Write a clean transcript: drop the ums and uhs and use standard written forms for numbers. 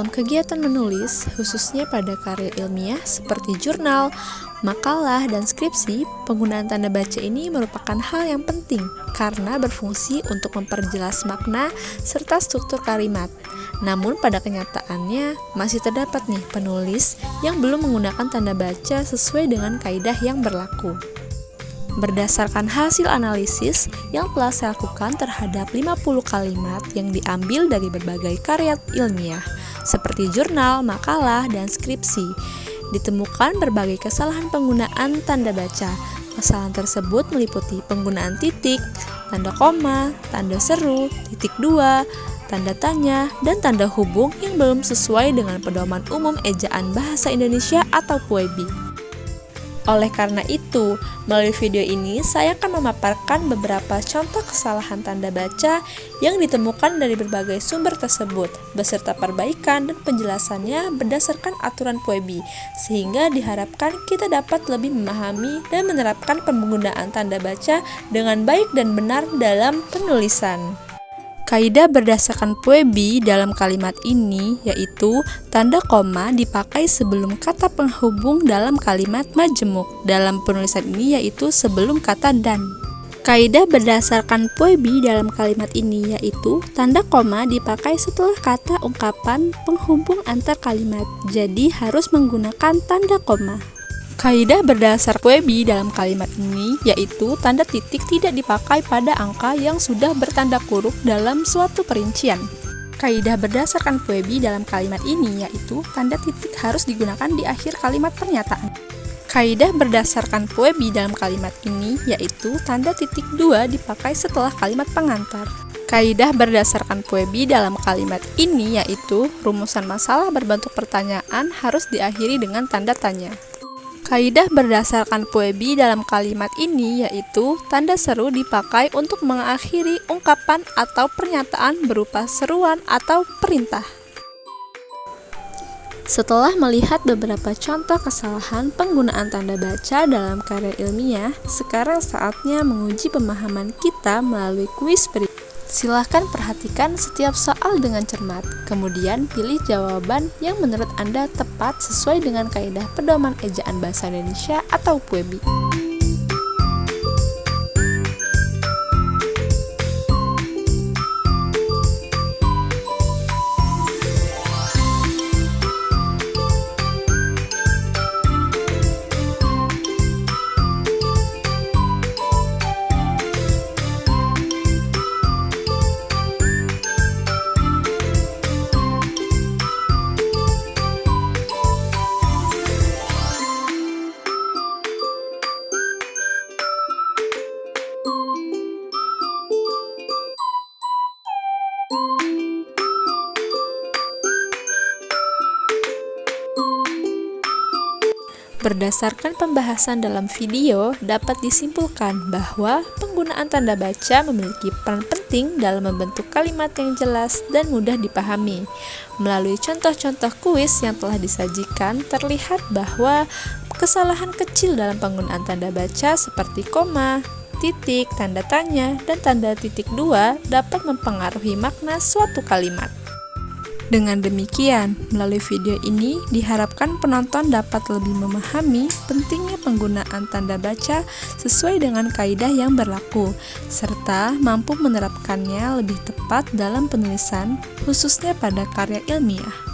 Dalam kegiatan menulis, khususnya pada karya ilmiah seperti jurnal, makalah, dan skripsi, penggunaan tanda baca ini merupakan hal yang penting karena berfungsi untuk memperjelas makna serta struktur kalimat. Namun pada kenyataannya masih terdapat nih penulis yang belum menggunakan tanda baca sesuai dengan kaidah yang berlaku. Berdasarkan hasil analisis yang telah saya lakukan terhadap 50 kalimat yang diambil dari berbagai karya ilmiah, seperti jurnal, makalah, dan skripsi, ditemukan berbagai kesalahan penggunaan tanda baca. Kesalahan tersebut meliputi penggunaan titik, tanda koma, tanda seru, titik dua, tanda tanya, dan tanda hubung yang belum sesuai dengan pedoman umum ejaan bahasa Indonesia atau PUEBI. Oleh karena itu, melalui video ini saya akan memaparkan beberapa contoh kesalahan tanda baca yang ditemukan dari berbagai sumber tersebut, beserta perbaikan dan penjelasannya berdasarkan aturan PUEBI, sehingga diharapkan kita dapat lebih memahami dan menerapkan penggunaan tanda baca dengan baik dan benar dalam penulisan. Kaidah berdasarkan PUEBI dalam kalimat ini yaitu tanda koma dipakai sebelum kata penghubung dalam kalimat majemuk. Dalam penulisan ini yaitu sebelum kata dan. Kaidah berdasarkan PUEBI dalam kalimat ini yaitu tanda koma dipakai setelah kata ungkapan penghubung antar kalimat. Jadi harus menggunakan tanda koma. Kaidah berdasar PUEBI dalam kalimat ini yaitu tanda titik tidak dipakai pada angka yang sudah bertanda kurung dalam suatu perincian. Kaidah berdasarkan PUEBI dalam kalimat ini yaitu tanda titik harus digunakan di akhir kalimat pernyataan. Kaidah berdasarkan PUEBI dalam kalimat ini yaitu tanda titik dua dipakai setelah kalimat pengantar. Kaidah berdasarkan PUEBI dalam kalimat ini yaitu rumusan masalah berbentuk pertanyaan harus diakhiri dengan tanda tanya. Kaidah berdasarkan PUEBI dalam kalimat ini yaitu tanda seru dipakai untuk mengakhiri ungkapan atau pernyataan berupa seruan atau perintah. Setelah melihat beberapa contoh kesalahan penggunaan tanda baca dalam karya ilmiah, sekarang saatnya menguji pemahaman kita melalui kuis berikut. Silahkan perhatikan setiap soal dengan cermat, kemudian pilih jawaban yang menurut Anda tepat sesuai dengan kaidah pedoman ejaan bahasa Indonesia atau PUEBI. Berdasarkan pembahasan dalam video, dapat disimpulkan bahwa penggunaan tanda baca memiliki peran penting dalam membentuk kalimat yang jelas dan mudah dipahami. Melalui contoh-contoh kuis yang telah disajikan, terlihat bahwa kesalahan kecil dalam penggunaan tanda baca seperti koma, titik, tanda tanya, dan tanda titik dua dapat mempengaruhi makna suatu kalimat. Dengan demikian, melalui video ini diharapkan penonton dapat lebih memahami pentingnya penggunaan tanda baca sesuai dengan kaidah yang berlaku, serta mampu menerapkannya lebih tepat dalam penulisan, khususnya pada karya ilmiah.